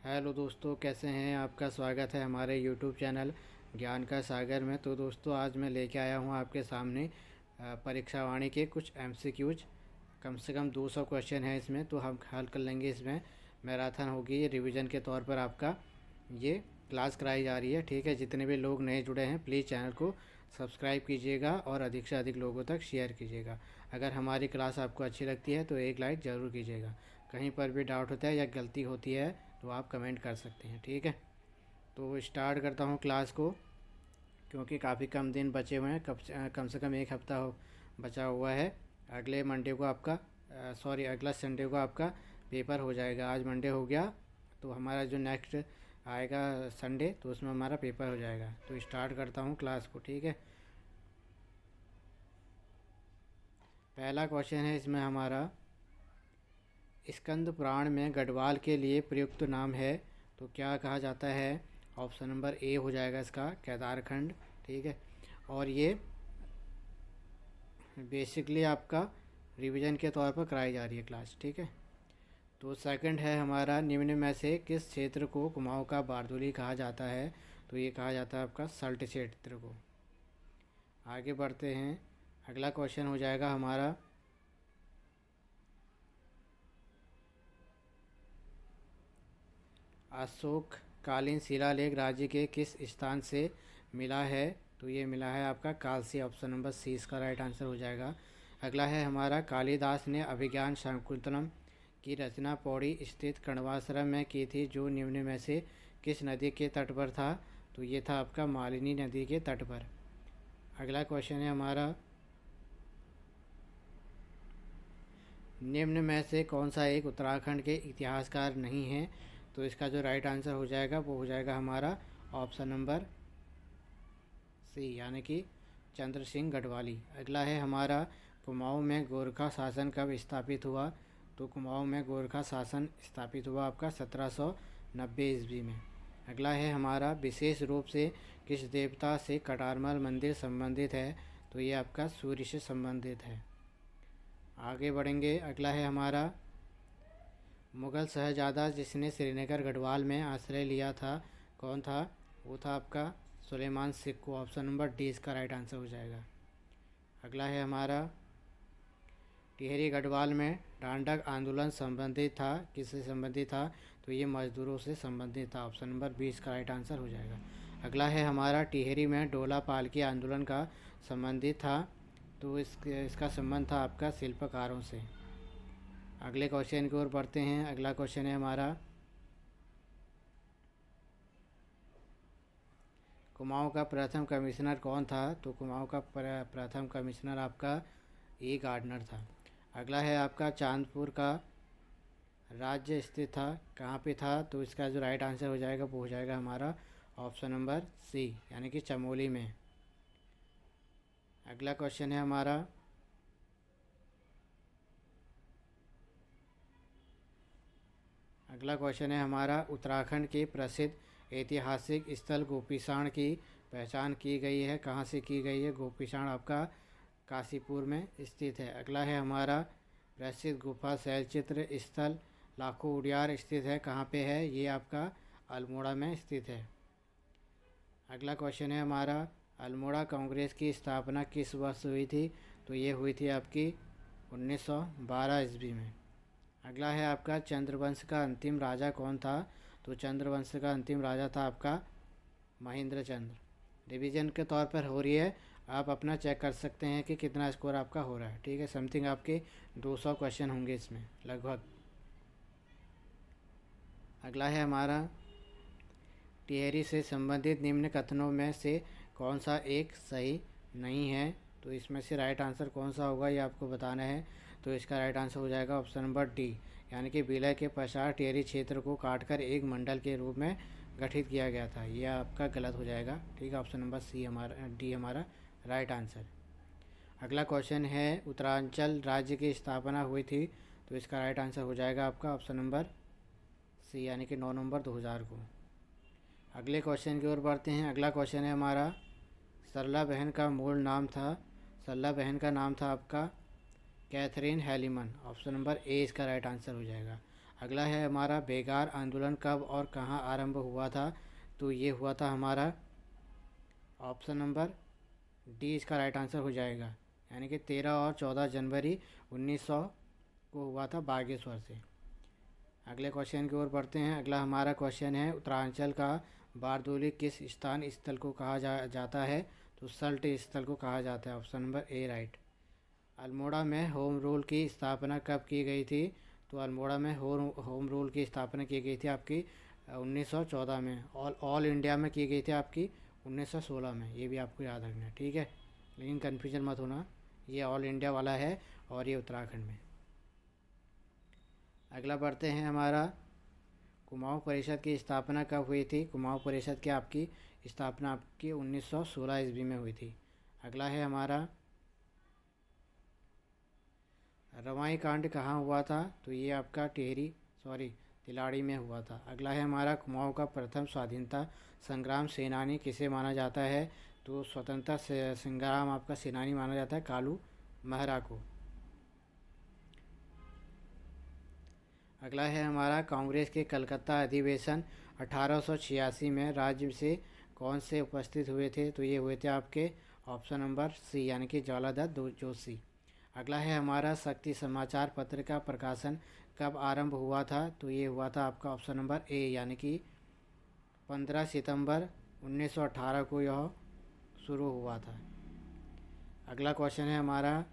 Hello दोस्तों, कैसे हैं? आपका स्वागत है हमारे यूट्यूब चैनल ज्ञान का सागर में। तो दोस्तों, आज मैं लेके आया हूं आपके सामने परीक्षा वाणी के कुछ एमसीक्यूज। कम से कम 200 क्वेश्चन हैं इसमें, तो हम हल कर लेंगे। इसमें मैराथन होगी, ये रिवीजन के तौर पर आपका ये क्लास कराई जा रही है। ठीक है, जितने भी लोग नए जुड़े हैं प्लीज़ चैनल को सब्सक्राइब कीजिएगा और अधिक से अधिक लोगों तक शेयर कीजिएगा। अगर हमारी क्लास आपको अच्छी लगती है तो एक लाइक ज़रूर कीजिएगा। कहीं पर भी डाउट होता है या गलती होती है तो आप कमेंट कर सकते हैं। ठीक है, तो स्टार्ट करता हूँ क्लास को, क्योंकि काफ़ी कम दिन बचे हुए हैं। कम से कम एक हफ्ता बचा हुआ है। अगले मंडे को आपका अगला संडे को आपका पेपर हो जाएगा। आज मंडे हो गया, तो हमारा जो नेक्स्ट आएगा संडे, तो उसमें हमारा पेपर हो जाएगा। तो स्टार्ट करता हूँ क्लास को। ठीक है, पहला क्वेश्चन है इसमें हमारा, स्कंद पुराण में गढ़वाल के लिए प्रयुक्त नाम है तो क्या कहा जाता है? ऑप्शन नंबर ए हो जाएगा इसका, केदारखंड। ठीक है, और ये बेसिकली आपका रिवीजन के तौर पर कराई जा रही है क्लास। ठीक है, तो सेकंड है हमारा, निम्न में से किस क्षेत्र को कुमाऊं का बारदोली कहा जाता है? तो ये कहा जाता है आपका सल्ट क्षेत्र को। आगे बढ़ते हैं, अगला क्वेश्चन हो जाएगा हमारा, अशोक कालीन शिलालेख राज्य के किस स्थान से मिला है? तो ये मिला है आपका कालसी। ऑप्शन नंबर सी इसका राइट आंसर हो जाएगा। अगला है हमारा, कालिदास ने अभिज्ञान शाकुंतलम की रचना पौड़ी स्थित कण्वाश्रम में की थी, जो निम्न में से किस नदी के तट पर था? तो ये था आपका मालिनी नदी के तट पर। अगला क्वेश्चन है हमारा, निम्न में से कौन सा एक उत्तराखंड के इतिहासकार नहीं है? तो इसका जो राइट आंसर हो जाएगा वो हो जाएगा हमारा ऑप्शन नंबर सी, यानी कि चंद्र सिंह गढ़वाली। अगला है हमारा, कुमाऊं में गोरखा शासन कब स्थापित हुआ? तो कुमाऊं में गोरखा शासन स्थापित हुआ आपका 1790 ईस्वी में। अगला है हमारा, विशेष रूप से किस देवता से कटारमल मंदिर संबंधित है? तो ये आपका सूर्य से संबंधित है। आगे बढ़ेंगे, अगला है हमारा, मुग़ल शहज़ादा जिसने श्रीनगर गढ़वाल में आश्रय लिया था, कौन था? वो था आपका Suleman Sikku. Option number D इसका राइट आंसर हो जाएगा। अगला है हमारा, टिहरी गढ़वाल में डांडक आंदोलन संबंधित था, किससे संबंधित था? तो ये मजदूरों से संबंधित था। ऑप्शन नंबर बी इसका राइट आंसर हो जाएगा। अगला है हमारा, टिहरी में डोला पालकी आंदोलन का संबंधित था, तो इसका संबंध था आपका शिल्पकारों से। अगले क्वेश्चन की ओर बढ़ते हैं। अगला क्वेश्चन है हमारा, कुमाऊं का प्रथम कमिश्नर कौन था? तो कुमाऊं का प्रथम कमिश्नर आपका ई गार्डनर था। अगला है आपका, चांदपुर का राज्य स्थित था, कहाँ पे था? तो इसका जो राइट आंसर हो जाएगा वो हो जाएगा हमारा ऑप्शन नंबर सी, यानी कि चमोली में। अगला क्वेश्चन है हमारा, उत्तराखंड के प्रसिद्ध ऐतिहासिक स्थल गोपीसाण की पहचान की गई है, कहाँ से की गई है? गोपीसाण आपका काशीपुर में स्थित है। अगला है हमारा, प्रसिद्ध गुफा शैलचित्र स्थल लाखों उड़ियार स्थित है, कहाँ पे है? ये आपका अल्मोड़ा में स्थित है। अगला क्वेश्चन है हमारा, अल्मोड़ा कांग्रेस की स्थापना किस वर्ष हुई थी? तो ये हुई थी आपकी 1912 ईस्वी में। अगला है आपका, चंद्रवंश का अंतिम राजा कौन था? तो चंद्रवंश का अंतिम राजा था आपका महेंद्र चंद्र। रिवीजन के तौर पर हो रही है, आप अपना चेक कर सकते हैं कि कितना स्कोर आपका हो रहा है। ठीक है, समथिंग आपके 200 क्वेश्चन होंगे इसमें लगभग। अगला है हमारा, टिहरी से संबंधित निम्न कथनों में से कौन सा एक सही नहीं है? तो इसमें से राइट आंसर कौन सा होगा ये आपको बताना है। तो इसका राइट आंसर हो जाएगा ऑप्शन नंबर डी, यानी कि विलय के पश्चात टिहरी क्षेत्र को काटकर एक मंडल के रूप में गठित किया गया था। यह आपका गलत हो जाएगा। ठीक है, ऑप्शन नंबर सी हमारा डी हमारा राइट आंसर। अगला क्वेश्चन है, उत्तरांचल राज्य की स्थापना हुई थी, तो इसका राइट आंसर हो जाएगा आपका ऑप्शन नंबर सी, यानी कि 9 नवंबर 2000 को। अगले क्वेश्चन की ओर बढ़ते हैं। अगला क्वेश्चन है हमारा, सरला बहन का मूल नाम था, सरला बहन का नाम था आपका कैथरीन हेलीमन। ऑप्शन नंबर ए इसका राइट आंसर हो जाएगा। अगला है हमारा बेगार आंदोलन कब और कहाँ आरंभ हुआ था, तो ये हुआ था हमारा ऑप्शन नंबर डी इसका राइट आंसर हो जाएगा, यानी कि 13 और 14 जनवरी 1900 को हुआ था बागेश्वर से। अगले क्वेश्चन की ओर बढ़ते हैं। अगला हमारा क्वेश्चन है उत्तरांचल का बारदोली किस स्थान स्थल को कहा जाता है, तो सल्ट स्थल को कहा जाता है, option number A right. Almora में होम रूल की स्थापना कब की गई थी, तो अल्मोड़ा में होम रूल की स्थापना की गई थी आपकी 1914 में। ऑल इंडिया में की गई थी आपकी 1916 में, ये भी आपको याद रखना है, ठीक है। लेकिन कन्फ्यूजन मत होना, ये ऑल इंडिया वाला है और ये उत्तराखंड में। अगला बढ़ते हैं हमारा कुमाऊं परिषद की स्थापना कब हुई थी। कुमाऊं परिषद की आपकी स्थापना आपकी 1916 ईस्वी में हुई थी। अगला है हमारा रवाई कांड कहाँ हुआ था, तो ये आपका तिलाड़ी में हुआ था। अगला है हमारा कुमाऊं का प्रथम स्वाधीनता संग्राम सेनानी किसे माना जाता है, तो स्वतंत्रता संग्राम आपका सेनानी माना जाता है कालू महरा को। अगला है हमारा कांग्रेस के कलकत्ता अधिवेशन 1886 में राज्य से कौन से उपस्थित हुए थे, तो ये हुए थे आपके ऑप्शन नंबर सी यानी कि ज्वालादत्त जोशी। अगला है हमारा शक्ति समाचार पत्र का प्रकाशन कब आरंभ हुआ था, तो ये हुआ था आपका ऑप्शन नंबर ए यानी कि 15 सितंबर 1918 को यह शुरू हुआ था। अगला क्वेश्चन है हमारा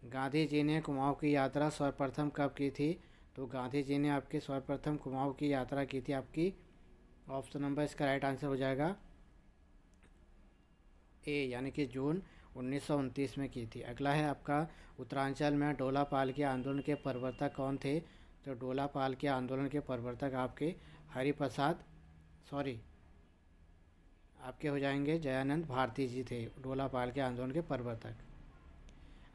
गांधी जी ने कुमाऊं की यात्रा सर्वप्रथम कब की थी, तो गांधी जी ने आपके सर्वप्रथम कुमाऊं की यात्रा की थी आपकी ऑप्शन नंबर इसका राइट आंसर हो जाएगा ए यानी कि जून 1929 में की थी। अगला है आपका उत्तरांचल में डोला पाल के आंदोलन के प्रवर्तक कौन थे, तो डोला पाल के आंदोलन के प्रवर्तक आपके आपके हो जाएंगे जयानंद भारती जी थे, डोला पाल के आंदोलन के प्रवर्तक।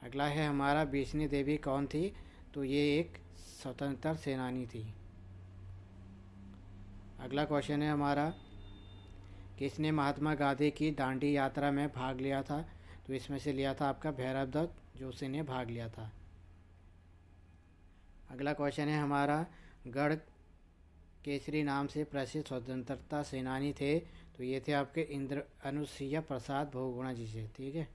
अगला है हमारा बिश्नी देवी कौन थी, तो ये एक स्वतंत्रता सेनानी थी। अगला क्वेश्चन है हमारा किसने महात्मा गांधी की दांडी यात्रा में भाग लिया था, तो इसमें से लिया था आपका भैरव दत्त जोशी ने भाग लिया था। अगला क्वेश्चन है हमारा गढ़ केसरी नाम से प्रसिद्ध स्वतंत्रता सेनानी थे, तो ये थे आपके इंद्र अनुसुईया प्रसाद बहुगुणा जी से, ठीक है।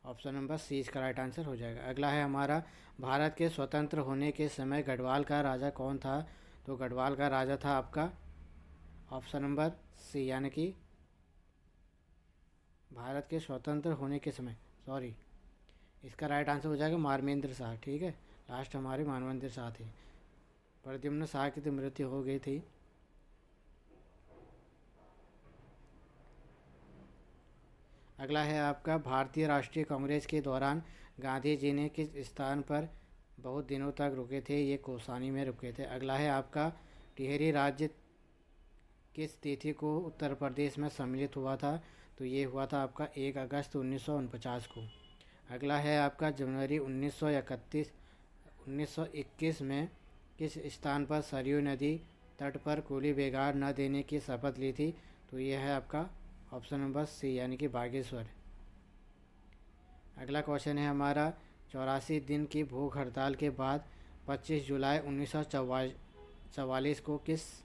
ऑप्शन नंबर सी इसका राइट आंसर हो जाएगा। अगला है हमारा भारत के स्वतंत्र होने के समय गढ़वाल का राजा कौन था, तो गढ़वाल का राजा था आपका ऑप्शन नंबर सी यानी कि भारत के स्वतंत्र होने के समय इसका राइट आंसर हो जाएगा मानवेंद्र शाह, ठीक है। लास्ट हमारे मानवेंद्र शाह थे। प्रद्युम्न शाह की तो मृत्यु हो गई थी। अगला है आपका भारतीय राष्ट्रीय कांग्रेस के दौरान गांधी जी ने किस स्थान पर बहुत दिनों तक रुके थे, ये कौसानी में रुके थे। अगला है आपका टिहरी राज्य किस तिथि को उत्तर प्रदेश में सम्मिलित हुआ था, तो ये हुआ था आपका 1 अगस्त 1949 को। अगला है आपका जनवरी 1921 में किस स्थान पर सरयू नदी तट पर कूली बेगार न देने की शपथ ली थी, तो ये है आपका ऑप्शन नंबर सी यानी कि बागेश्वर। अगला क्वेश्चन है हमारा 84 दिन की भूख हड़ताल के बाद 25 जुलाई 1944 को किस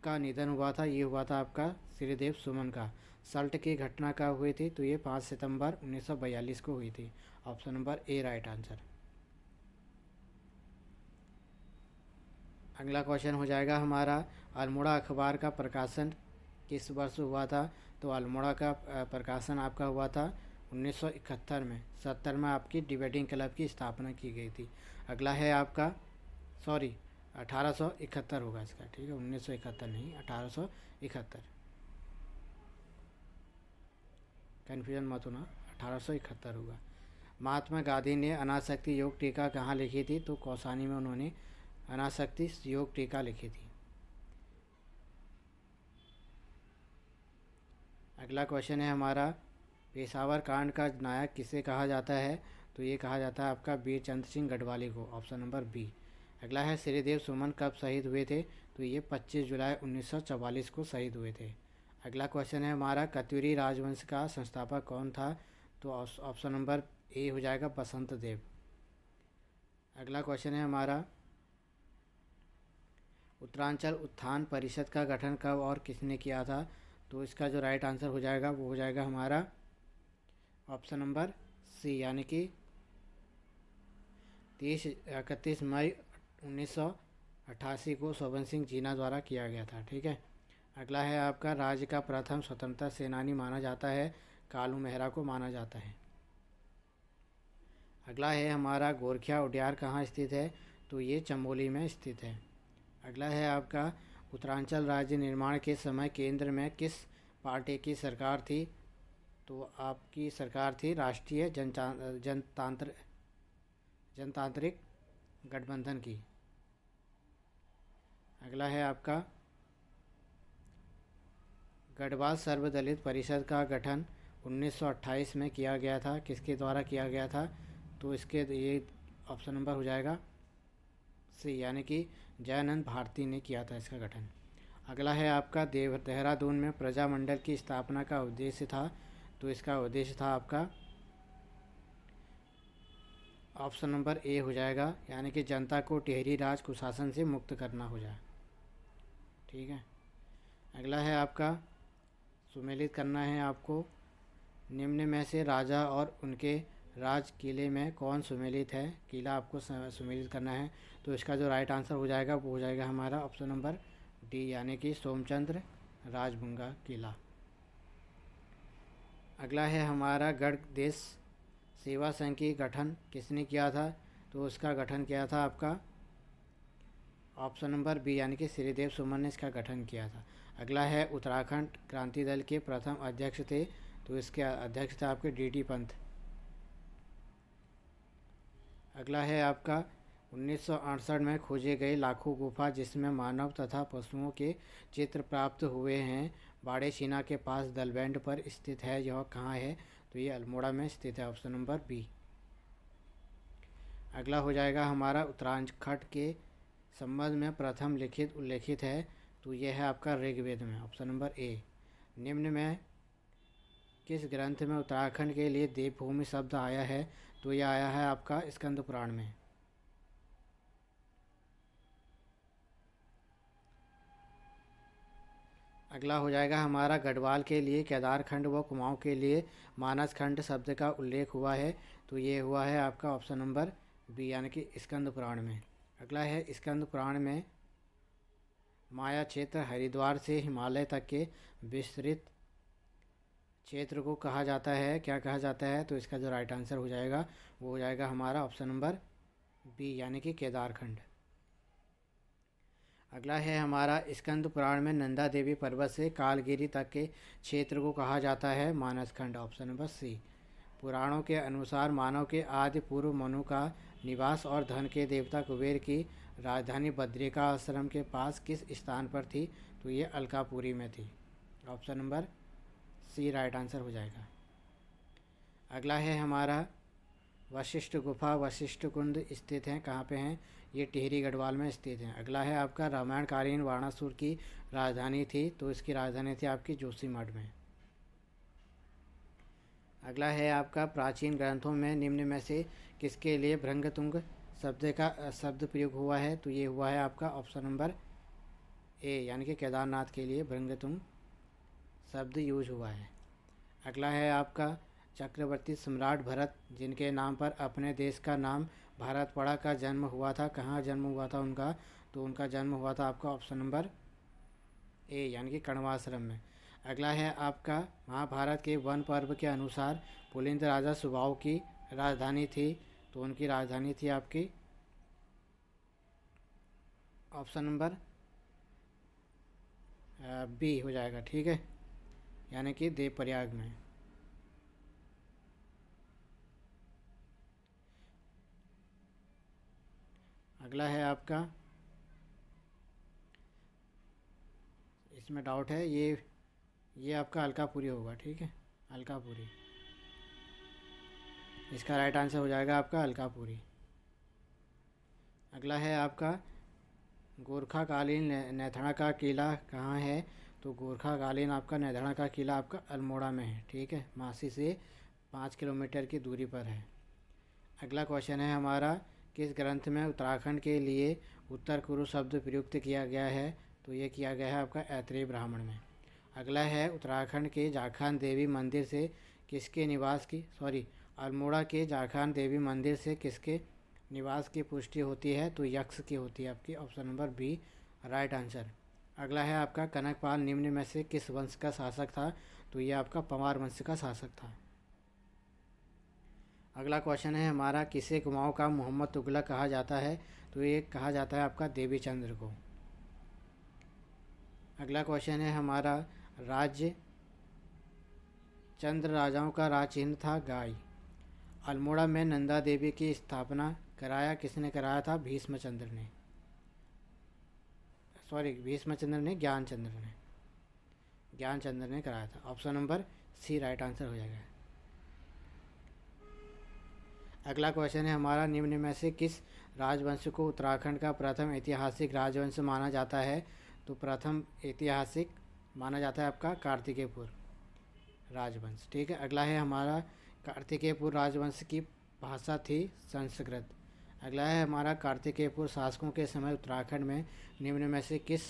का निधन हुआ था, ये हुआ था आपका श्रीदेव सुमन का। सल्ट की घटना कब हुई थी, तो ये 5 सितंबर 1942 को हुई थी, option number A right answer. अगला क्वेश्चन हो जाएगा हमारा अल्मोड़ा अखबार का प्रकाशन किस वर्ष हुआ था, तो अल्मोड़ा का प्रकाशन आपका हुआ था 1971 में। 70 में आपकी डिबेटिंग क्लब की स्थापना की गई थी। अगला है आपका 1871 होगा इसका, ठीक है, 1971 नहीं 1871, कन्फ्यूजन मत होना, 1871 होगा। महात्मा गांधी ने अनासक्ति योग टीका कहाँ लिखी थी, तो कौसानी में उन्होंने अनासक्ति योग टीका लिखी थी। अगला क्वेश्चन है हमारा पेशावर कांड का नायक किसे कहा जाता है, तो ये कहा जाता है आपका वीर चंद्र सिंह गढ़वाली को, ऑप्शन नंबर बी। अगला है श्रीदेव सुमन कब शहीद हुए थे, तो ये 25 जुलाई 1944 को शहीद हुए थे। अगला क्वेश्चन है हमारा कत्यूरी राजवंश का संस्थापक कौन था, तो ऑप्शन नंबर ए हो जाएगा बसंत देव। अगला क्वेश्चन है हमारा उत्तरांचल उत्थान परिषद का गठन कब और किसने किया था? तो इसका जो राइट आंसर हो जाएगा वो हो जाएगा हमारा ऑप्शन नंबर सी, यानी कि 31 मई 1988 को शोभन सिंह जीना द्वारा किया गया था। ठीक है। अगला है आपका, राज्य का प्रथम स्वतंत्रता सेनानी माना जाता है, कालू मेहरा को माना जाता है। अगला है हमारा, गोरखिया उद्यान कहाँ स्थित है? तो ये चमोली में स्थित है। अगला है आपका, उत्तरांचल राज्य निर्माण के समय केंद्र में किस पार्टी की सरकार थी? तो आपकी सरकार थी राष्ट्रीय जनतांत्रिक गठबंधन की। अगला है आपका, गढ़वाल सर्वदलित परिषद का गठन 1928 में किया गया था, किसके द्वारा किया गया था? तो इसके ये ऑप्शन नंबर हो जाएगा सी, यानी कि जयानंद भारती ने किया था इसका गठन। अगला है आपका, देहरादून में प्रजामंडल की स्थापना का उद्देश्य था। तो इसका उद्देश्य था आपका ऑप्शन नंबर ए हो जाएगा, यानी कि जनता को टिहरी राज कुशासन से मुक्त करना हो जाए। ठीक है। अगला है आपका, सुमेलित करना है आपको, निम्न में से राजा और उनके राज किले में कौन सुमेलित है? किला आपको सुमेलित करना है। तो इसका जो राइट आंसर हो जाएगा वो हो जाएगा हमारा ऑप्शन नंबर डी, यानी कि सोमचंद्र राजभुंगा किला। अगला है हमारा, गढ़ देश सेवा संघ की गठन किसने किया था? तो उसका गठन किया था आपका ऑप्शन नंबर बी, यानी कि श्रीदेव सुमन ने इसका गठन किया था। अगला है, उत्तराखंड क्रांति दल के प्रथम अध्यक्ष थे। तो इसके अध्यक्ष थे आपके डी पंत। अगला है आपका, 1968 में खोजे गए लाखों गुफा जिसमें मानव तथा पशुओं के चित्र प्राप्त हुए हैं, बाड़ेछीना के पास दलबैंड पर स्थित है, यह कहाँ है? तो ये अल्मोड़ा में स्थित है, ऑप्शन नंबर बी। अगला हो जाएगा हमारा, उत्तराखंड के संबंध में प्रथम लिखित उल्लेखित है। तो यह है आपका ऋग्वेद में, ऑप्शन नंबर ए। निम्न में किस ग्रंथ में उत्तराखंड के लिए देवभूमि शब्द आया है? तो यह आया है आपका स्कंद पुराण में। अगला हो जाएगा हमारा, गढ़वाल के लिए केदारखंड व कुमाऊं के लिए मानसखंड शब्द का उल्लेख हुआ है। तो ये हुआ है आपका ऑप्शन नंबर बी, यानी कि स्कंद पुराण में। अगला है, स्कंद पुराण में माया क्षेत्र हरिद्वार से हिमालय तक के विस्तृत क्षेत्र को कहा जाता है, क्या कहा जाता है? तो इसका जो राइट आंसर हो जाएगा वो हो जाएगा हमारा ऑप्शन नंबर बी, यानी कि केदारखंड। अगला है हमारा, स्कंद पुराण में नंदा देवी पर्वत से कालगिरी तक के क्षेत्र को कहा जाता है मानसखंड, ऑप्शन नंबर सी। पुराणों के अनुसार मानव के आदि पूर्व मनु का निवास और धन के देवता कुबेर की राजधानी बद्रिका आश्रम के पास किस स्थान पर थी? तो ये अलकापुरी में थी, option number C right answer हो जाएगा। अगला है हमारा, वशिष्ठ गुफा वशिष्ठ कुंड स्थित हैं, कहाँ पे हैं? ये टिहरी गढ़वाल में स्थित हैं। अगला है आपका, रामायणकालीन वाणासुर की राजधानी थी। तो इसकी राजधानी थी आपकी जोशीमठ में। अगला है आपका, प्राचीन ग्रंथों में निम्न में से किसके लिए भृंगतुंग शब्द प्रयोग हुआ है? तो ये हुआ है आपका ऑप्शन नंबर ए, यानी कि केदारनाथ के लिए भृंगतुंग शब्द यूज हुआ है। अगला है आपका, चक्रवर्ती सम्राट भरत जिनके नाम पर अपने देश का नाम भारत पड़ा का जन्म हुआ था, कहाँ जन्म हुआ था उनका? तो उनका जन्म हुआ था आपका ऑप्शन नंबर ए, यानी कि कण्वाश्रम में। अगला है आपका, महाभारत के वन पर्व के अनुसार पुलिंद राजा सुबाहु की राजधानी थी। तो उनकी राजधानी थी आपकी ऑप्शन नंबर बी हो जाएगा। ठीक है, यानी कि देवप्रयाग में। अगला है आपका, इसमें डाउट है, ये आपका अलकापुरी होगा। ठीक है, अलकापुरी, इसका राइट आंसर हो जाएगा आपका अलकापुरी। अगला है आपका, गोरखाकालीन नैथणा का किला कहाँ है? तो गोरखाकालीन आपका नैथणा का किला आपका अल्मोड़ा में है। ठीक है, मासी से 5 किलोमीटर की दूरी पर है। अगला क्वेश्चन है हमारा, किस ग्रंथ में उत्तराखंड के लिए उत्तर कुरु शब्द प्रयुक्त किया गया है? तो ये किया गया है आपका ऐत्रेय ब्राह्मण में। अगला है उत्तराखंड के जाखान देवी मंदिर से किसके निवास की अल्मोड़ा के जाखान देवी मंदिर से किसके निवास की पुष्टि होती है? तो यक्ष की होती है आपकी, option number B right answer. अगला है आपका कनकपाल निम्न में से किस वंश का शासक था? तो ये आपका पंवार वंश का शासक था। अगला क्वेश्चन है हमारा किसे कुमाऊं का मोहम्मद तुगलक कहा जाता है? तो ये कहा जाता है आपका देवी चंद्र को। अगला क्वेश्चन है हमारा राज्य चंद्र राजाओं का राज चिन्ह था गाय। अल्मोड़ा में नंदा देवी की स्थापना कराया किसने कराया था? भीष्मचंद्र ने, भीष्मचंद्र ने, ज्ञानचंद्र ने कराया था। Option number C right answer हो जाएगा। अगला क्वेश्चन है हमारा निम्न में से किस राजवंश को उत्तराखंड का प्रथम ऐतिहासिक राजवंश माना जाता है? तो प्रथम ऐतिहासिक माना जाता है आपका कार्तिकेयपुर राजवंश। ठीक है, अगला है हमारा कार्तिकेयपुर राजवंश की भाषा थी संस्कृत। अगला है हमारा कार्तिकेयपुर शासकों के समय उत्तराखंड में निम्न में से किस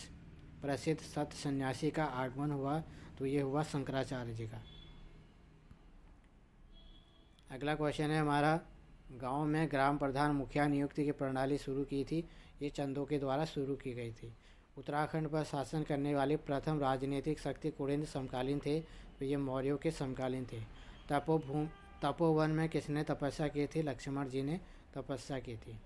प्रसिद्ध सत सन्यासी का आगमन हुआ? तो ये हुआ शंकराचार्य जी का। अगला क्वेश्चन है हमारा गांव में ग्राम प्रधान मुखिया नियुक्ति की प्रणाली शुरू की थी? ये चंदों के द्वारा शुरू की गई थी। उत्तराखंड पर शासन करने वाले प्रथम राजनीतिक शक्ति कुड़िंद समकालीन थे? तो ये मौर्यों के समकालीन थे। तपोवन में किसने तपस्या की थी? लक्ष्मण जी ने तपस्या की थी।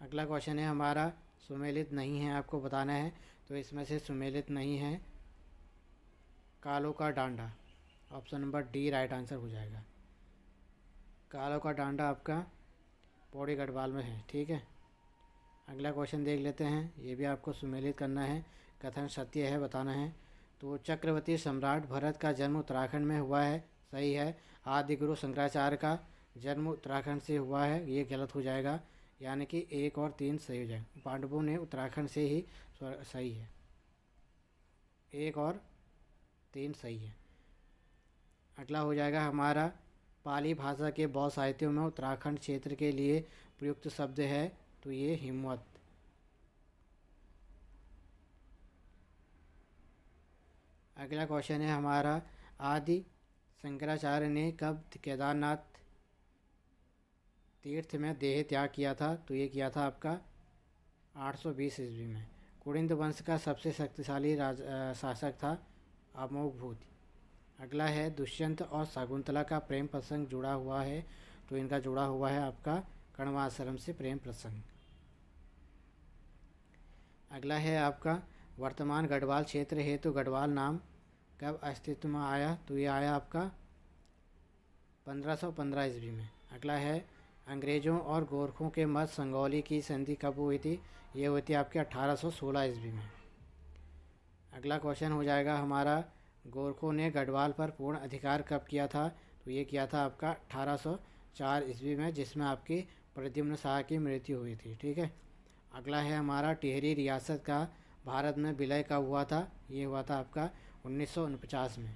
अगला क्वेश्चन है हमारा सुमेलित नहीं है, आपको बताना है। तो इसमें से सुमेलित नहीं है कालों का डांडा, option number D right answer हो जाएगा। कालों का डांडा आपका पौड़ी गढ़वाल में है। ठीक है, अगला क्वेश्चन देख लेते हैं, ये भी आपको सुमेलित करना है, कथन सत्य है बताना है। तो चक्रवर्ती सम्राट भरत का जन्म उत्तराखंड में हुआ है, सही है। आदि गुरु शंकराचार्य का जन्म उत्तराखंड से हुआ है, ये गलत हो जाएगा, यानी कि 1 और 3 सही हो जाएगा। पांडवों ने उत्तराखंड से ही, सही है, 1 और 3 सही है। अगला हो जाएगा हमारा पाली भाषा के बौद्ध साहित्यों में उत्तराखंड क्षेत्र के लिए प्रयुक्त शब्द है? तो ये हिमवत। अगला क्वेश्चन है हमारा आदि शंकराचार्य ने कब केदारनाथ तीर्थ में देह त्याग किया था? तो ये किया था आपका 820 ईस्वी में। कुड़िंद वंश का सबसे शक्तिशाली शासक था अमोघभूत। अगला है दुष्यंत और शकुंतला का प्रेम प्रसंग जुड़ा हुआ है? तो इनका जुड़ा हुआ है आपका कण्वाश्रम से प्रेम प्रसंग। अगला है आपका वर्तमान गढ़वाल क्षेत्र हेतु गढ़वाल नाम कब अस्तित्व में आया? तो ये आया आपका 1515 ईस्वी में। अगला है अंग्रेज़ों और गोरखों के मध्य संगौली की संधि कब हुई थी? ये हुई थी आपके 1816 ईस्वी में। अगला क्वेश्चन हो जाएगा हमारा गोरखों ने गढ़वाल पर पूर्ण अधिकार कब किया था? तो ये किया था आपका 1804 ईस्वी में, जिसमें आपकी प्रद्युम्न शाह की मृत्यु हुई थी। ठीक है, अगला है हमारा टिहरी रियासत का भारत में विलय कब हुआ था? ये हुआ था आपका 1949 में,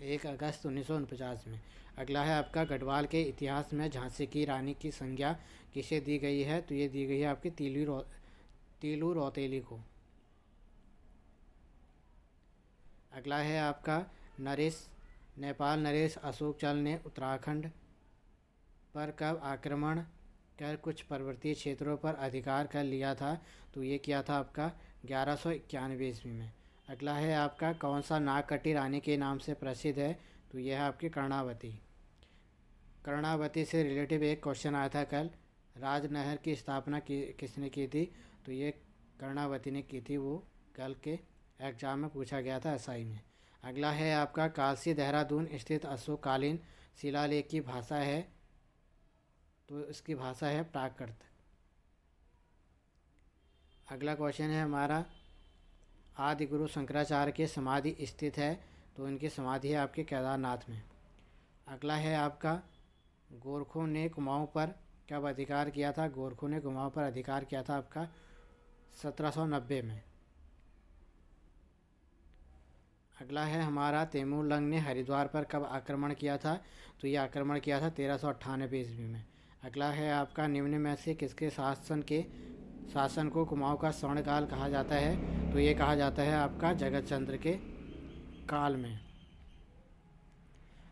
1 अगस्त 1949 में। अगला है आपका गढ़वाल के इतिहास में झांसी की रानी की संज्ञा किसे दी गई है? तो ये दी गई है आपकी तीलू रौतेली को। अगला है आपका नेपाल नरेश अशोकचल ने उत्तराखंड पर कब आक्रमण कर कुछ पर्वतीय क्षेत्रों पर अधिकार कर लिया था? तो ये किया था आपका 1191 ईस्वी में। अगला है आपका कौन सा नागकटी रानी के नाम से प्रसिद्ध है? तो यह है आपकी कर्णावती। कर्णावती से रिलेटिव एक क्वेश्चन आया था कल, राजनहर की स्थापना किसने की थी? तो ये कर्णावती ने की थी, वो कल के एग्जाम में पूछा गया था एसआई में। अगला है आपका काशी देहरादून स्थित अशोककालीन शिलालेख की भाषा है? तो इसकी भाषा है प्राकृत। अगला क्वेश्चन है हमारा आदि गुरु शंकराचार्य की समाधि स्थित है? तो इनकी समाधि है आपके केदारनाथ में। अगला है आपका गोरखों ने कुमाऊं पर कब अधिकार किया था? गोरखों ने कुमाऊं पर अधिकार किया था आपका 1790 में। अगला है हमारा तैमूर लंग ने हरिद्वार पर कब आक्रमण किया था? तो ये आक्रमण किया था 1398 ईस्वी में। अगला है आपका निम्न में से किसके शासन को कुमाऊं का स्वर्णकाल कहा जाता है? तो ये कहा जाता है आपका जगत चंद्र के काल में।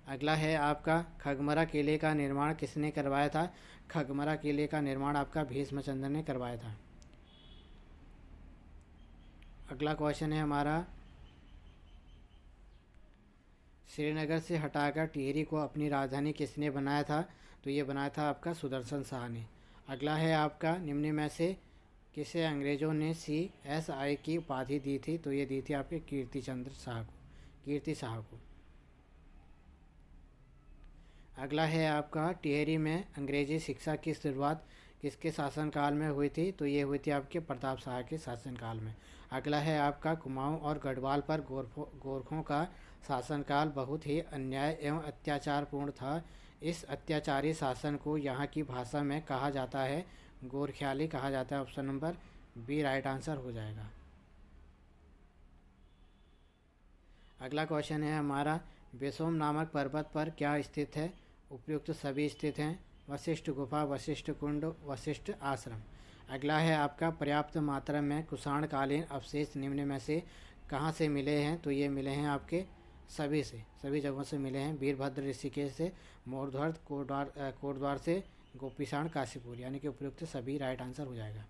अगला है आपका खगमरा किले का निर्माण किसने करवाया था? खगमरा किले का निर्माण आपका भीष्मचंद्र ने करवाया था। अगला क्वेश्चन है हमारा, श्रीनगर से हटाकर टिहरी को अपनी राजधानी किसने बनाया था? तो ये बनाया था आपका सुदर्शन शाह ने। अगला है आपका निम्न में से किसे अंग्रेज़ों ने CSI की उपाधि दी थी? तो ये दी थी आपके कीर्ति शाह को। अगला है आपका टिहरी में अंग्रेजी शिक्षा की शुरुआत किसके शासनकाल में हुई थी? तो ये हुई थी आपके प्रताप शाह के शासनकाल में। अगला है आपका कुमाऊं और गढ़वाल पर गोरखों का शासनकाल बहुत ही अन्याय एवं अत्याचारपूर्ण था। इस अत्याचारी शासन को यहाँ की भाषा में कहा जाता है गोरख्याली कहा जाता है। Option number B right answer हो जाएगा। अगला क्वेश्चन है हमारा, बेसोम नामक पर्वत पर क्या स्थित है? उपयुक्त सभी स्थित हैं। वशिष्ठ गुफा, वशिष्ठ कुंड, वशिष्ठ आश्रम। अगला है आपका पर्याप्त मात्रा में कुषाणकालीन अवशेष निम्न में से कहाँ से मिले हैं? तो ये मिले हैं आपके सभी जगहों से मिले हैं। वीरभद्र ऋषिकेश से, मोरध्वज कोटद्वार से, गोपीसाण काशीपुर, यानी कि उपयुक्त सभी राइट आंसर हो जाएगा।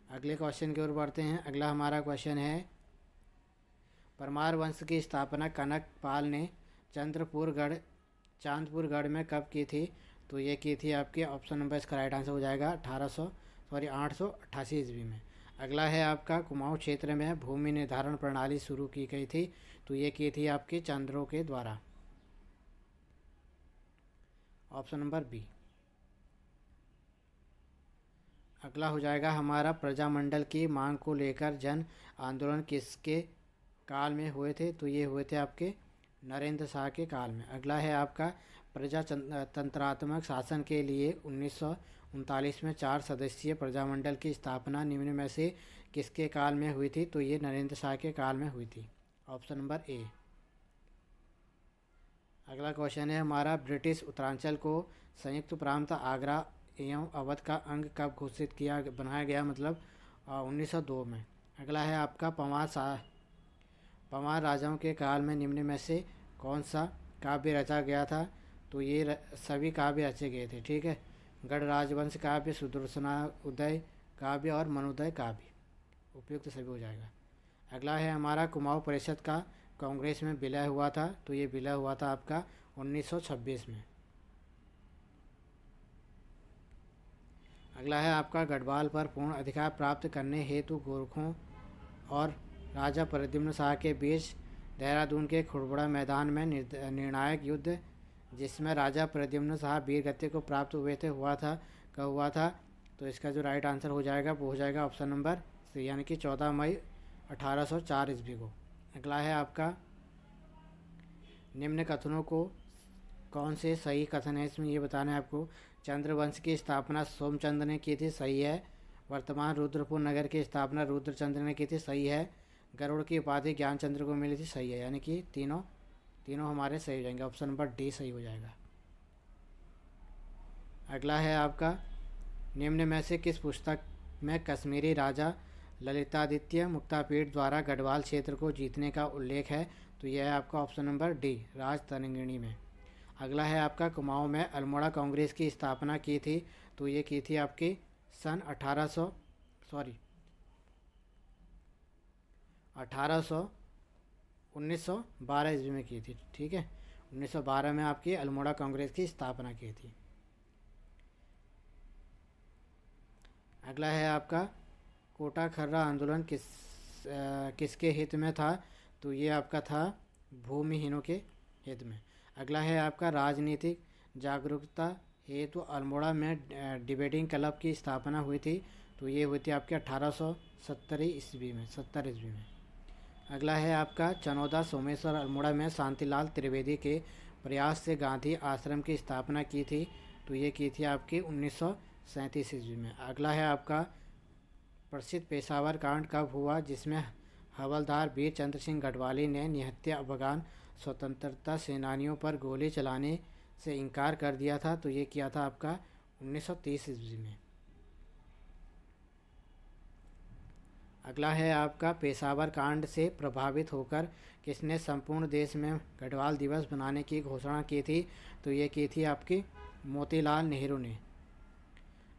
अगले क्वेश्चन की ओर बढ़ते हैं। अगला हमारा क्वेश्चन है, परमार वंश की स्थापना कनक पाल ने चांदपुरगढ़ में कब की थी? तो ये की थी आपके ऑप्शन नंबर इसका राइट आंसर हो जाएगा 888 ईस्वी में। अगला है आपका कुमाऊं क्षेत्र में भूमि निर्धारण प्रणाली शुरू की गई थी। तो ये की थी आपके चंद्रों के द्वारा। Option number B. अगला हो जाएगा हमारा, प्रजामंडल की मांग को लेकर जन आंदोलन किसके काल में हुए थे? तो ये हुए थे आपके नरेंद्र शाह के काल में। अगला है आपका, प्रजातंत्रात्मक शासन के लिए 1939 में 4 सदस्यीय प्रजामंडल की स्थापना निम्न में से किसके काल में हुई थी? तो ये नरेंद्र शाह के काल में हुई थी। Option number A. अगला क्वेश्चन है हमारा, ब्रिटिश उत्तरांचल को संयुक्त प्रांत आगरा एवं अवध का अंग कब घोषित बनाया गया, मतलब 1902 में। अगला है आपका, पंवार राजाओं के काल में निम्न में से कौन सा काव्य रचा गया था? तो ये सभी काव्य रचे गए थे, ठीक है। गढ़ राजवंश काव्य, सुदर्शनोदय काव्य और मनोदय काव्य, उपयुक्त सभी हो जाएगा। अगला है हमारा, कुमाऊं परिषद का कांग्रेस में विलय हुआ था। तो ये विलय हुआ था आपका 1926 में। अगला है आपका, गढ़वाल पर पूर्ण अधिकार प्राप्त करने हेतु गोरखों और राजा प्रद्युम्न शाह के बीच देहरादून के खुड़बुड़ा मैदान में निर्णायक युद्ध, जिसमें राजा प्रद्युम्न शाह वीरगति को प्राप्त हुए थे, कब हुआ था? तो इसका जो राइट आंसर हो जाएगा वो हो जाएगा ऑप्शन नंबर सी, यानी कि 14 मई 1804 ईस्वी को। अगला है आपका, निम्न कथनों को कौन से सही कथन है इसमें ये बताना है आपको। चंद्रवंश की स्थापना सोमचंद्र ने की थी, सही है। वर्तमान रुद्रपुर नगर की स्थापना रुद्रचंद्र ने की थी, सही है। गरुड़ की उपाधि ज्ञानचंद्र को मिली थी, सही है। यानी कि तीनों हमारे सही हो जाएंगे। ऑप्शन नंबर डी सही हो जाएगा। अगला है आपका, निम्न में से किस पुस्तक में कश्मीरी राजा ललितादित्य मुक्तापीठ द्वारा गढ़वाल क्षेत्र को जीतने का उल्लेख है? तो यह है आपका ऑप्शन नंबर डी, राजतरंगिणी में। अगला है आपका, कुमाऊं में अल्मोड़ा कांग्रेस की स्थापना की थी। तो ये की थी आपकी सन 1912 ईस्वी में की थी, ठीक है। 1912 में आपकी अल्मोड़ा कांग्रेस की स्थापना की थी। अगला है आपका, कोटा खर्रा आंदोलन किसके हित में था? तो ये आपका था भूमिहीनों के हित में। अगला है आपका, राजनीतिक जागरूकता हेतु अल्मोड़ा में डिबेटिंग क्लब की स्थापना हुई थी। तो ये हुई थी आपके 1870 ईस्वी में। अगला है आपका, चनौदा सोमेश्वर अल्मोड़ा में शांतिलाल त्रिवेदी के प्रयास से गांधी आश्रम की स्थापना की थी। तो ये की थी आपकी 1937 ईस्वी में। अगला है आपका, प्रसिद्ध पेशावर कांड कब हुआ जिसमें हवलदार वीर चंद्र सिंह गढ़वाली ने निहत्थे अफगान स्वतंत्रता सेनानियों पर गोली चलाने से इनकार कर दिया था, तो ये किया था आपका 1930 ईस्वी में। अगला है आपका पेशावर कांड से प्रभावित होकर किसने संपूर्ण देश में गढ़वाल दिवस बनाने की घोषणा की थी, तो ये की थी आपकी मोतीलाल नेहरू ने।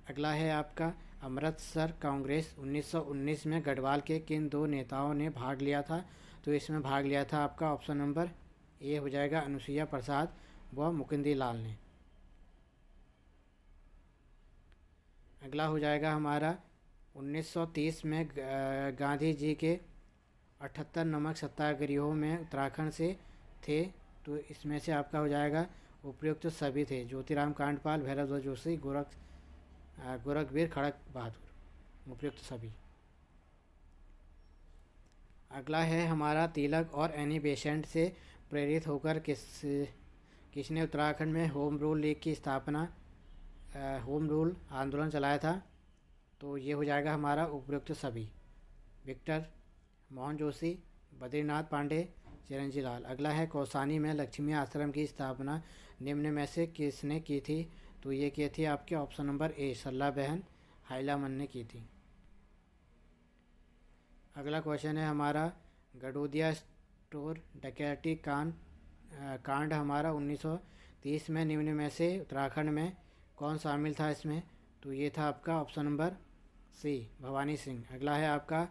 अगला है आपका अमृतसर कांग्रेस 1919 में गढ़वाल के किन दो नेताओं ने भाग लिया था, तो इसमें भाग लिया था आपका ऑप्शन नंबर ए हो जाएगा अनुसुईया प्रसाद व मुकुंदी लाल ने। अगला हो जाएगा हमारा 1930 में गांधी जी के 78 नमक सत्याग्रहों में उत्तराखंड से थे, तो इसमें से आपका हो जाएगा उपयुक्त सभी थे ज्योतिराम कांडपाल, भैरवध्वज जोशी, गोरखवीर खड़क बहादुर, उपयुक्त सभी। अगला है हमारा तिलक और एनी बेसेंट से प्रेरित होकर किसने उत्तराखंड में होम रूल लीग की स्थापना, होम रूल आंदोलन चलाया था, तो ये हो जाएगा हमारा उपयुक्त सभी विक्टर मोहन जोशी, बद्रीनाथ पांडे, चिरंजी लाल। अगला है कौसानी में लक्ष्मी आश्रम की स्थापना निम्न में से किसने की थी, तो ये की थी आपके ऑप्शन नंबर ए सरला बहन हाइलामन ने की थी। अगला क्वेश्चन है हमारा गडोदिया स्टोर डकैती कांड हमारा 1930 में निम्न में से उत्तराखंड में कौन शामिल था इसमें, तो ये था आपका option number C Bhawani Singh. अगला है आपका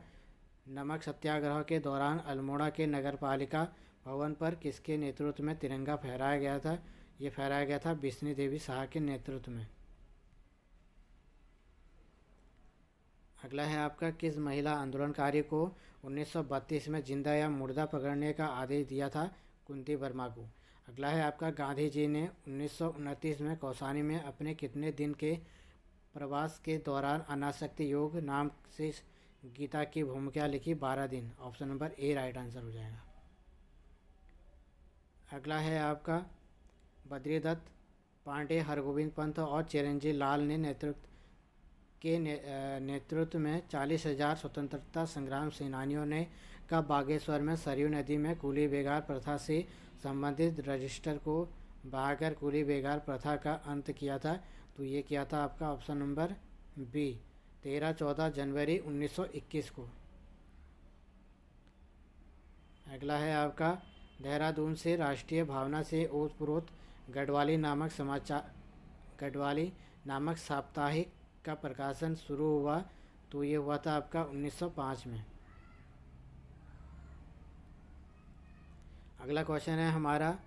नमक सत्याग्रह के दौरान अल्मोड़ा के नगरपालिका भवन पर किसके नेतृत्व में तिरंगा फहराया गया था, ये फहराया गया था बिस्नी देवी शाह के नेतृत्व में। अगला है आपका किस महिला आंदोलनकारी को 1932 में जिंदा या मुर्दा पकड़ने का आदेश दिया था, कुंती वर्मा को। अगला है आपका गांधी जी ने 1929 में कौसानी में अपने कितने दिन के प्रवास के दौरान अनासक्ति योग नाम से गीता की भूमिका लिखी, 12 दिन, option number A right answer हो जाएगा। अगला है आपका बद्रीदत्त पांडे, हरगोविंद पंत और चिरंजी लाल ने नेतृत्व में 40,000 स्वतंत्रता संग्राम सेनानियों ने कब बागेश्वर में सरयू नदी में कूली बेगार प्रथा से संबंधित रजिस्टर को बहाकर कूली बेगार प्रथा का अंत किया था, तो ये किया था आपका ऑप्शन नंबर बी 13-14 जनवरी 1921 को। अगला है आपका देहरादून से राष्ट्रीय भावना से ओतप्रोत गढ़वाली नामक साप्ताहिक का प्रकाशन शुरू हुआ, तो ये हुआ था आपका 1905 में। अगला क्वेश्चन है हमारा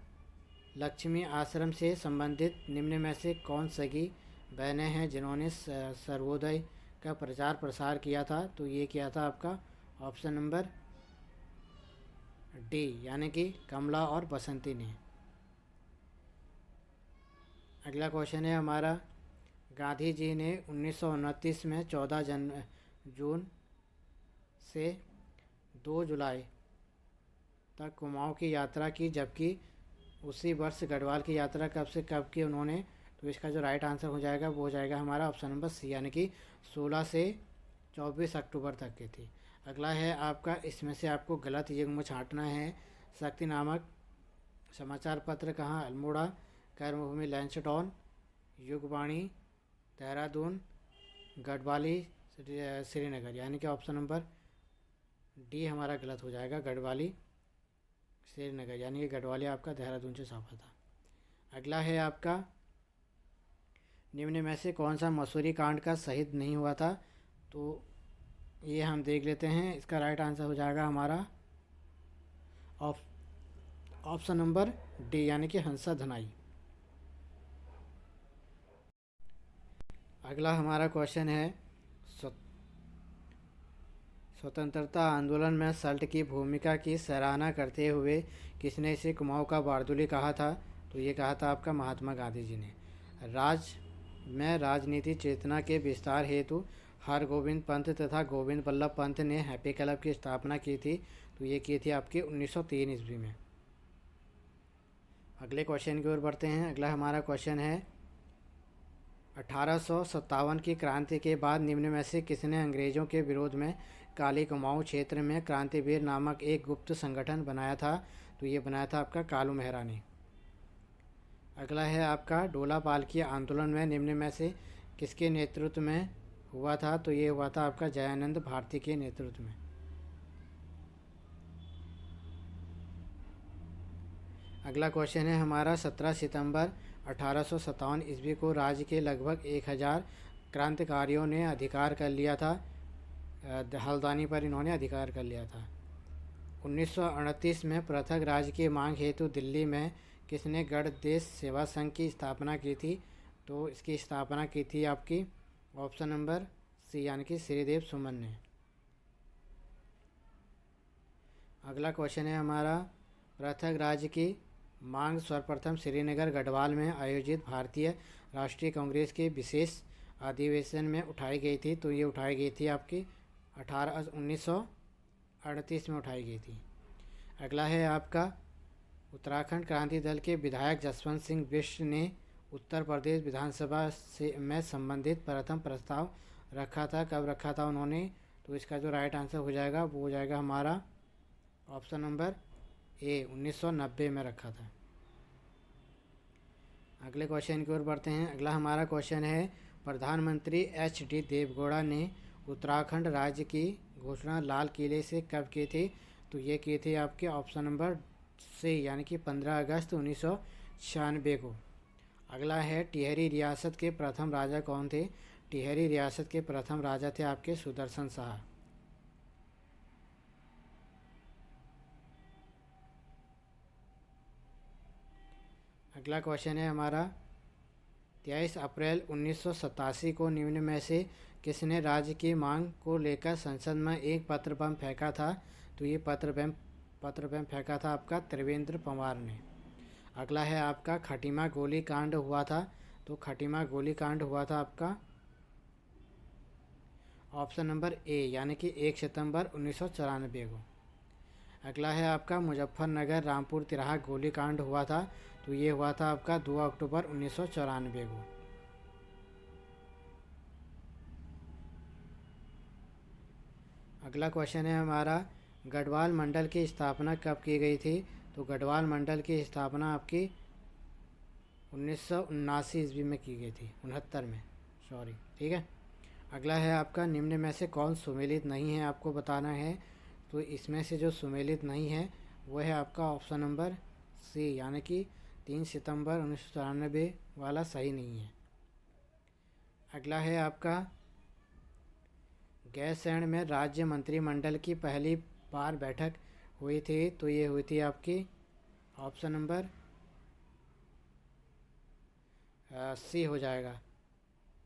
लक्ष्मी आश्रम से संबंधित निम्न में से कौन सगी बहनें हैं जिन्होंने सर्वोदय का प्रचार प्रसार किया था, तो ये किया था आपका ऑप्शन नंबर डी यानी कि कमला और बसंती ने। अगला क्वेश्चन है हमारा गांधी जी ने 1929 में 14 जून से 2 जुलाई तक कुमाऊं की यात्रा की, जबकि उसी वर्ष गढ़वाल की यात्रा कब से कब की उन्होंने, तो इसका जो राइट आंसर हो जाएगा वो हो जाएगा हमारा ऑप्शन नंबर सी यानी कि 16 से 24 अक्टूबर तक की थी। अगला है आपका इसमें से आपको गलत युग्म छांटना है। शक्ति नामक समाचार पत्र कहाँ, अल्मोड़ा, कर्मभूमि लैंसडाउन, युगवाणी देहरादून, गढ़वाली श्रीनगर, यानी कि ऑप्शन नंबर डी हमारा गलत हो जाएगा, गढ़वाली श्रीनगर, यानी कि गढ़वाली आपका देहरादून से छापा था। अगला है आपका निम्न में से कौन सा मसूरी कांड का शहीद नहीं हुआ था, तो ये हम देख लेते हैं। इसका राइट आंसर हो जाएगा हमारा ऑप्शन नंबर डी यानी कि हंसा धनाई। अगला हमारा क्वेश्चन है स्वतंत्रता आंदोलन में सल्ट की भूमिका की सराहना करते हुए किसने इसे कुमाऊं का बारदोली कहा था, तो ये कहा था आपका महात्मा गांधी जी ने। राजनीति चेतना के विस्तार हेतु हरगोविंद पंत तथा गोविंद बल्लभ पंत ने हैप्पी क्लब की स्थापना की थी, तो ये की थी आपकी 1903 ईस्वी में। अगले क्वेश्चन की ओर बढ़ते हैं। अगला हमारा क्वेश्चन है 1857 की क्रांति के बाद निम्न में से किसने अंग्रेज़ों के विरोध में काली कुमाऊं क्षेत्र में क्रांतिवीर नामक एक गुप्त संगठन बनाया था? तो ये बनाया था आपका कालू मेहरा ने। अगला है आपका डोला पालकी आंदोलन में निम्न में से किसके नेतृत्व में हुआ था? तो ये हुआ था आपका जयानंद भारती के नेतृत्व में। अगला क्वेश्चन है हमारा 17 सितंबर 1857 ईस्वी को राज्य के लगभग 1000 क्रांतिकारियों ने अधिकार कर लिया था। हल्द्वानी पर इन्होंने अधिकार कर लिया था। 1938 में पृथक राज्य की मांग हेतु दिल्ली में किसने गढ़ देश सेवा संघ की स्थापना की थी? तो इसकी स्थापना की थी आपकी ऑप्शन नंबर सी यानी कि श्रीदेव सुमन ने। अगला क्वेश्चन है हमारा पृथक राज्य की मांग सर्वप्रथम श्रीनगर गढ़वाल में आयोजित भारतीय राष्ट्रीय कांग्रेस के विशेष अधिवेशन में उठाई गई थी। तो ये उठाई गई थी आपकी 1938 में उठाई गई थी। अगला है आपका उत्तराखंड क्रांति दल के विधायक जसवंत सिंह बिष्ट ने उत्तर प्रदेश विधानसभा से में संबंधित प्रथम प्रस्ताव रखा था। कब रखा था उन्होंने? तो इसका जो राइट आंसर हो जाएगा वो हो जाएगा हमारा ऑप्शन नंबर ए 1990 में रखा था। अगले क्वेश्चन की ओर बढ़ते हैं। अगला हमारा क्वेश्चन है प्रधानमंत्री एच.डी. देवगौड़ा ने उत्तराखंड राज्य की घोषणा लाल किले से कब की थी? तो ये की थी आपके ऑप्शन नंबर से यानी कि 15 अगस्त 1996 को। अगला है टिहरी रियासत के प्रथम राजा कौन थे? टिहरी रियासत के प्रथम राजा थे आपके सुदर्शन शाह। अगला क्वेश्चन है हमारा 23 अप्रैल 1987 को निम्न में से किसने राज्य की मांग को लेकर संसद में एक पत्र बम फेंका था? तो ये पत्र बम फेंका था आपका त्रिवेंद्र पंवार ने। अगला है आपका खटीमा गोली कांड हुआ था। तो खटीमा गोली कांड हुआ था आपका ऑप्शन नंबर ए यानी कि 1 सितंबर 1994 को। अगला है आपका मुजफ्फरनगर रामपुर तिराहा गोली कांड हुआ था। तो ये हुआ था आपका 2 अक्टूबर 1994 को। अगला क्वेश्चन है हमारा गढ़वाल मंडल की स्थापना कब की गई थी? तो गढ़वाल मंडल की स्थापना आपकी 1979 ईस्वी में की गई थी, 69 में सॉरी, ठीक है। अगला है आपका निम्न में से कौन सुमेलित नहीं है, आपको बताना है। तो इसमें से जो सुमेलित नहीं है वो है आपका ऑप्शन नंबर सी यानी कि 3 सितंबर 1994 वाला सही नहीं है। अगला है आपका गैरसैंण में राज्य मंत्रिमंडल की पहली बार बैठक हुई थी। तो ये हुई थी आपकी ऑप्शन नंबर सी हो जाएगा,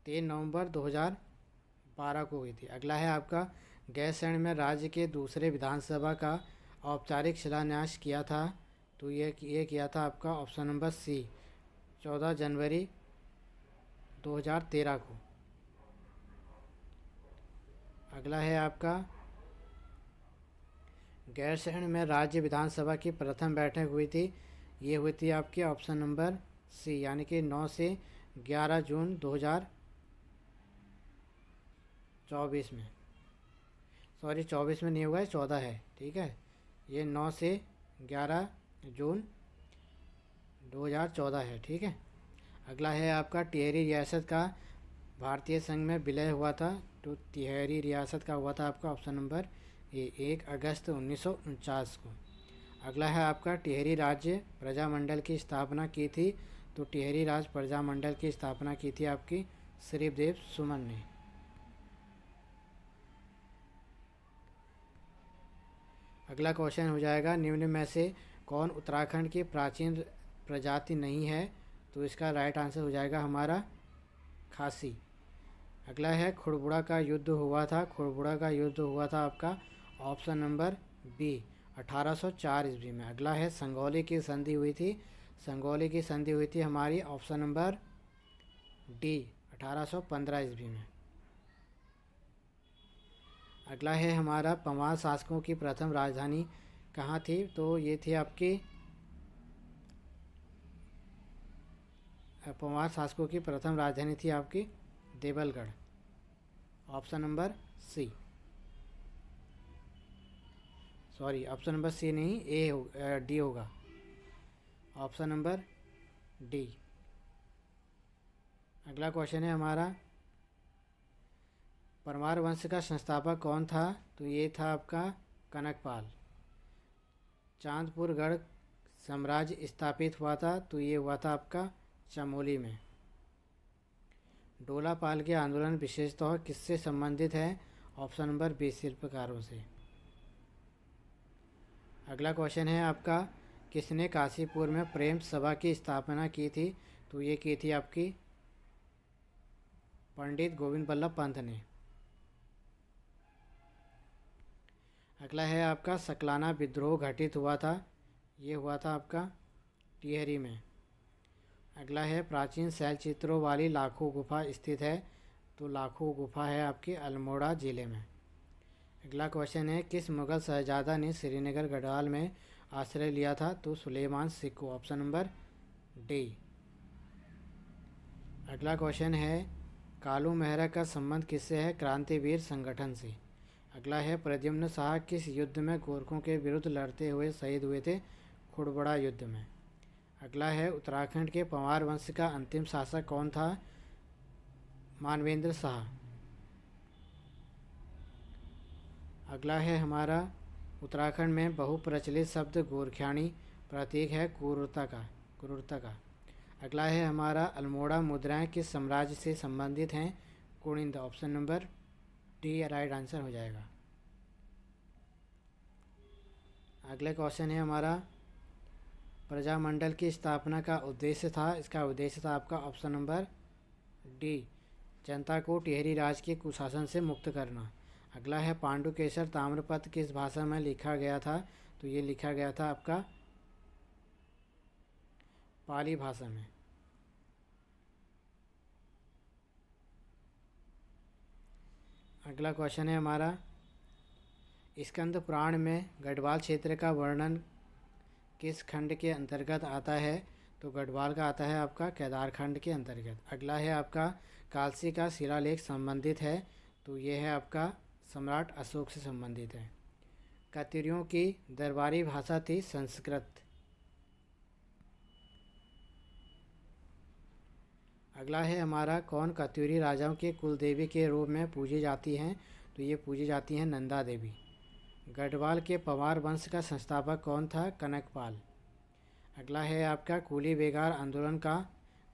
3 नवंबर 2012 को हुई थी। अगला है आपका गैरसैंण में राज्य के दूसरे विधानसभा का औपचारिक शिलान्यास किया था। तो ये किया था आपका ऑप्शन नंबर सी 14 जनवरी 2013 को। अगला है आपका गैरसैंण में राज्य विधानसभा की प्रथम बैठक हुई थी। ये हुई थी आपकी ऑप्शन नंबर सी यानी कि 9 से 11 जून 2024 में, सॉरी 24 में नहीं हुआ है, 14 है, ठीक है। ये 9 से 11 जून 2014 है, ठीक है। अगला है आपका टिहरी रियासत का भारतीय संघ में विलय हुआ था। तो टिहरी रियासत का हुआ था आपका ऑप्शन नंबर ए 1 अगस्त 1949 को। अगला है आपका टिहरी राज्य प्रजामंडल की स्थापना की थी। तो टिहरी राज्य प्रजामंडल की स्थापना की थी आपकी श्रीदेव सुमन ने। अगला क्वेश्चन हो जाएगा निम्न में से कौन उत्तराखंड की प्राचीन प्रजाति नहीं है? तो इसका राइट आंसर हो जाएगा हमारा खासी। अगला है खुड़बुड़ा का युद्ध हुआ था। खुड़बुड़ा का युद्ध हुआ था आपका ऑप्शन नंबर बी 1804 ईस्वी में। अगला है संगौली की संधि हुई थी। संगौली की संधि हुई थी हमारी ऑप्शन नंबर डी 1815 ईस्वी में। अगला है हमारा पंवार शासकों की प्रथम राजधानी कहाँ थी? तो ये थी आपकी पंवार शासकों की प्रथम राजधानी थी आपकी Devalgarh, option number C. Sorry, option number C नहीं, ए हो, डी होगा। Option number D. अगला क्वेश्चन है हमारा, परमार वंश का संस्थापक कौन था? तो ये था आपका कनकपाल। चांदपुर गढ़ साम्राज्य स्थापित हुआ था, तो ये हुआ था आपका चमोली में। डोला पाल के आंदोलन विशेषतः किससे संबंधित है? ऑप्शन नंबर बी, शिल्पकारों से। अगला क्वेश्चन है आपका, किसने काशीपुर में प्रेम सभा की स्थापना की थी? तो ये की थी आपकी पंडित गोविंद बल्लभ पंत ने। अगला है आपका, सकलाना विद्रोह घटित हुआ था, ये हुआ था आपका टिहरी में। अगला है, प्राचीन शैल चित्रों वाली लाखों गुफा स्थित है? तो लाखों गुफा है आपके अल्मोड़ा ज़िले में। अगला क्वेश्चन है, किस मुग़ल शहजादा ने श्रीनगर गढ़वाल में आश्रय लिया था? तो Suleman Sikku. Option number D. अगला क्वेश्चन है, कालू मेहरा का संबंध किससे है? क्रांतिवीर संगठन से। अगला है, प्रद्युम्न शाह किस युद्ध में गोरखों के विरुद्ध लड़ते हुए शहीद हुए थे? खुड़बड़ा युद्ध में। अगला है, उत्तराखंड के पंवार वंश का अंतिम शासक कौन था? मानवेंद्र शाह। अगला है हमारा, उत्तराखंड में बहुप्रचलित शब्द गोरख्यानी प्रतीक है क्रूरता का। अगला है हमारा, अल्मोड़ा मुद्राएं किस साम्राज्य से संबंधित हैं? Kuninda. Option number D right answer हो जाएगा। अगला क्वेश्चन है हमारा, प्रजामंडल की स्थापना का उद्देश्य था? इसका उद्देश्य था आपका ऑप्शन नंबर डी, जनता को टिहरी राज के कुशासन से मुक्त करना। अगला है, पांडुकेसर ताम्रपत्र किस भाषा में लिखा गया था? तो ये लिखा गया था आपका पाली भाषा में। अगला क्वेश्चन है हमारा, स्कंद पुराण में गढ़वाल क्षेत्र का वर्णन किस खंड के अंतर्गत आता है? तो गढ़वाल का आता है आपका केदार खंड के अंतर्गत। अगला है आपका, कालसी का शिलालेख संबंधित है? तो ये है आपका सम्राट अशोक से संबंधित है। कतिरियों की दरबारी भाषा थी संस्कृत। अगला है हमारा, कौन कत्यूरी राजाओं के कुल देवी के रूप में पूजी जाती हैं? तो ये पूजी जाती हैं नंदा देवी। गढ़वाल के पंवार वंश का संस्थापक कौन था? कनकपाल। अगला है आपका, कूली बेगार आंदोलन का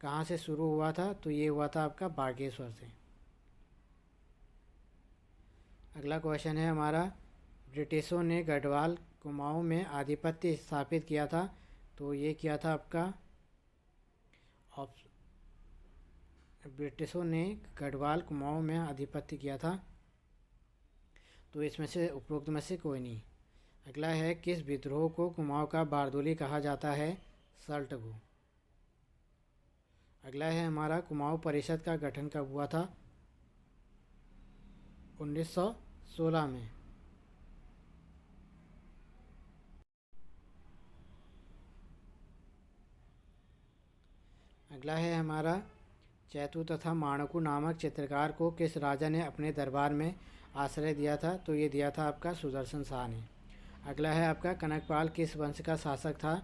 कहाँ से शुरू हुआ था? तो ये हुआ था आपका बागेश्वर से। अगला क्वेश्चन है हमारा, ब्रिटिशों ने गढ़वाल कुमाऊं में आधिपत्य स्थापित किया था? तो ये किया था आपका ब्रिटिशों ने गढ़वाल कुमाऊं में आधिपत्य किया था, तो इसमें से उपरोक्त में से कोई नहीं। अगला है, किस विद्रोह को कुमाऊं का बारदोली कहा जाता है? सल्ट को। अगला है हमारा, कुमाऊं परिषद का गठन कब हुआ था? 1916 में। अगला है हमारा, चैतू तथा माणकू नामक चित्रकार को किस राजा ने अपने दरबार में आश्रय दिया था? तो ये दिया था आपका सुदर्शन शाह ने। अगला है आपका, कनकपाल किस वंश का शासक था?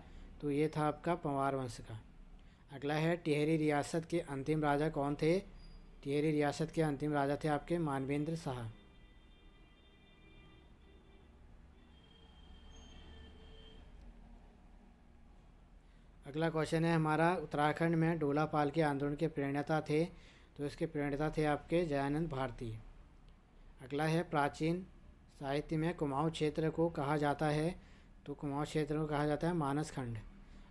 तो ये था आपका पंवार वंश का। अगला है, टिहरी रियासत के अंतिम राजा कौन थे? टिहरी रियासत के अंतिम राजा थे आपके मानवेंद्र शाह। अगला क्वेश्चन है हमारा, उत्तराखंड में डोला पाल के आंदोलन के प्रणेता थे? तो इसके प्रणेता थे आपके जयानंद भारती। अगला है, प्राचीन साहित्य में कुमाऊं क्षेत्र को कहा जाता है? तो कुमाऊं क्षेत्र को कहा जाता है मानस खंड।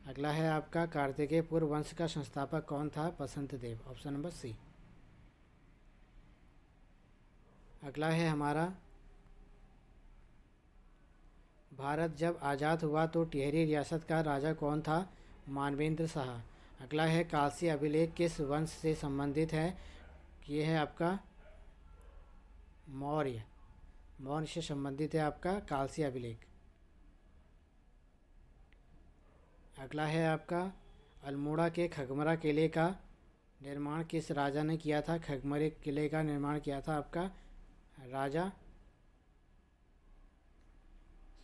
अगला है आपका, कार्तिकेयपुर वंश का संस्थापक कौन था? Basant Dev. Option number C. अगला है हमारा, भारत जब आज़ाद हुआ तो टिहरी रियासत का राजा कौन था? मानवेंद्र शाह। अगला है, कालसी अभिलेख किस वंश से संबंधित है? ये है आपका मौर्य से संबंधित है आपका कालसी अभिलेख। अगला है आपका, अल्मोड़ा के खगमरा किले का निर्माण किस राजा ने किया था? खगमरे किले का निर्माण किया था आपका राजा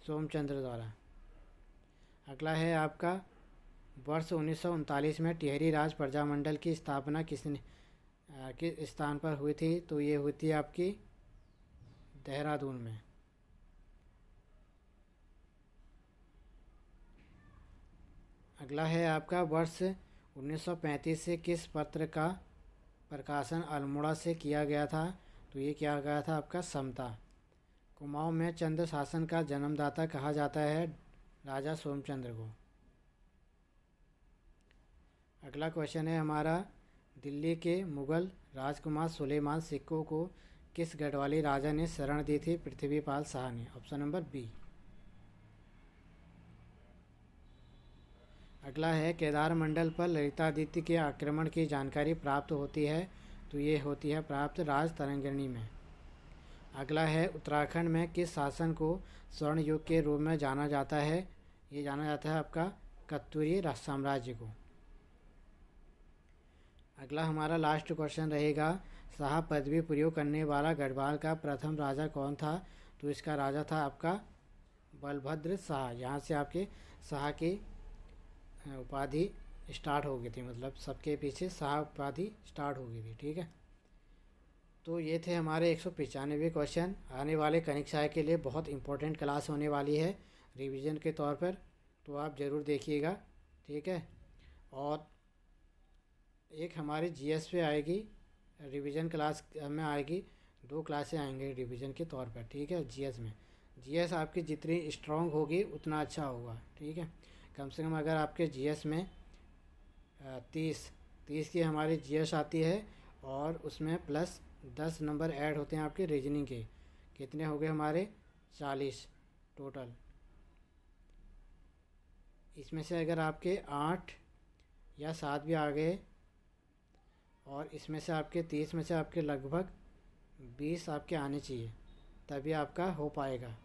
सोमचंद्र द्वारा। अगला है आपका वर्ष 1939 में टिहरी राज प्रजामंडल की स्थापना किसने किस स्थान पर हुई थी? तो ये हुई थी आपकी देहरादून में। अगला है आपका वर्ष 1935 से किस पत्र का प्रकाशन अल्मोड़ा से किया गया था? तो ये किया गया था आपका समता। कुमाऊं में चंद्र शासन का जन्मदाता कहा जाता है राजा सोमचंद्र को। अगला क्वेश्चन है हमारा, दिल्ली के मुगल राजकुमार सुलेमान सिक्कों को किस गढ़वाली राजा ने शरण दी थी? पृथ्वीपाल शाह ने। Option number B. अगला है, केदार मंडल पर ललितादित्य के आक्रमण की जानकारी प्राप्त होती है? तो ये होती है प्राप्त राज तरंगिणी में। अगला है, उत्तराखंड में किस शासन को स्वर्ण युग के रूप में जाना जाता है? ये जाना जाता है आपका कत्यूरी साम्राज्य को। अगला हमारा लास्ट क्वेश्चन रहेगा, शाह पदवी प्रयोग करने वाला गढ़वाल का प्रथम राजा कौन था? तो इसका राजा था आपका बलभद्र शाह। यहाँ से आपके शाह की उपाधि स्टार्ट हो गई थी, मतलब सबके पीछे शाह उपाधि स्टार्ट हो गई थी। ठीक है, तो ये थे हमारे 195 क्वेश्चन। आने वाले कनिष्क के लिए बहुत इंपॉर्टेंट क्लास होने वाली है रिवीजन के तौर पर, तो आप ज़रूर देखिएगा। ठीक है, और एक हमारी जीएस पे आएगी, रिवीजन क्लास में आएगी, 2 क्लासें आएंगे रिवीजन के तौर पर। ठीक है, जीएस में जीएस आपकी जितनी स्ट्रॉन्ग होगी उतना अच्छा होगा। ठीक है, कम से कम अगर आपके जीएस में 30 की हमारी जीएस आती है और उसमें प्लस 10 नंबर ऐड होते हैं आपके रीजनिंग के, कितने हो गए हमारे 40 टोटल। इसमें से अगर आपके 8 या 7 भी आ गए और इसमें से आपके 30 में से आपके लगभग 20 आपके आने चाहिए, तभी आपका हो पाएगा।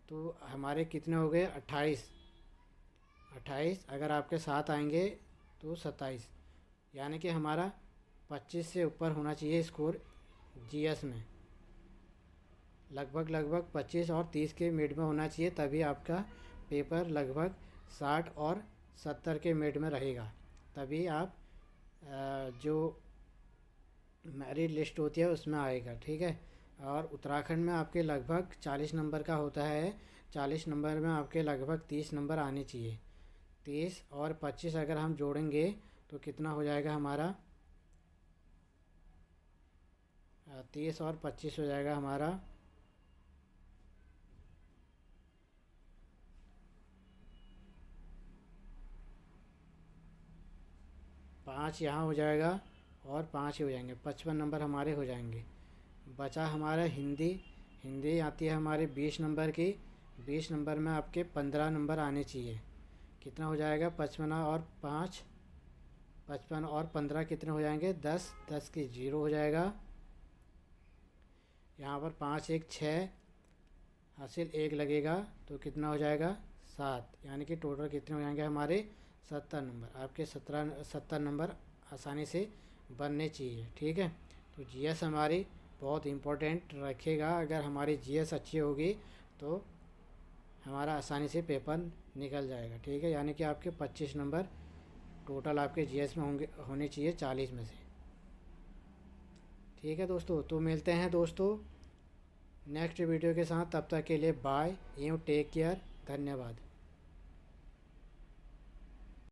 तो हमारे कितने हो गए 28। अगर आपके 7 आएंगे तो 27, यानी कि हमारा 25 से ऊपर होना चाहिए स्कोर जीएस में। लगभग 25 और 30 के मिड में होना चाहिए, तभी आपका पेपर लगभग 60 और 70 के मिड में रहेगा। तभी आप जो मेरिट लिस्ट होती है उसमें आएगा। ठीक है, और उत्तराखंड में आपके लगभग 40 नंबर का होता है। 40 नंबर में आपके लगभग 30 नंबर आने चाहिए। 30 और 25 अगर हम जोड़ेंगे तो कितना हो जाएगा हमारा 30 और 25 हो जाएगा हमारा 5 यहाँ हो जाएगा और 5 ही हो जाएंगे, 55 नंबर हमारे हो जाएंगे। बचा हमारा हिंदी आती है हमारे 20 नंबर की। 20 नंबर में आपके 15 नंबर आने चाहिए। कितना हो जाएगा 55 और 5, 55 और 15 कितने हो जाएंगे 10, 10 की 0 हो जाएगा। यहाँ पर 5 1 6 हासिल 1 लगेगा तो कितना हो जाएगा 7, यानी कि टोटल कितने हो जाएंगे हमारे 70 नंबर। आपके 70 नंबर आसानी से बनने चाहिए। ठीक है, तो जीएस हमारी बहुत इम्पोर्टेंट रखेगा। अगर हमारी जीएस अच्छी होगी तो हमारा आसानी से पेपर निकल जाएगा। ठीक है, यानी कि आपके 25 नंबर टोटल आपके जीएस में होने चाहिए 40 में से। ठीक है दोस्तों, तो मिलते हैं दोस्तों नेक्स्ट वीडियो के साथ। तब तक के लिए बाय, टेक केयर, धन्यवाद।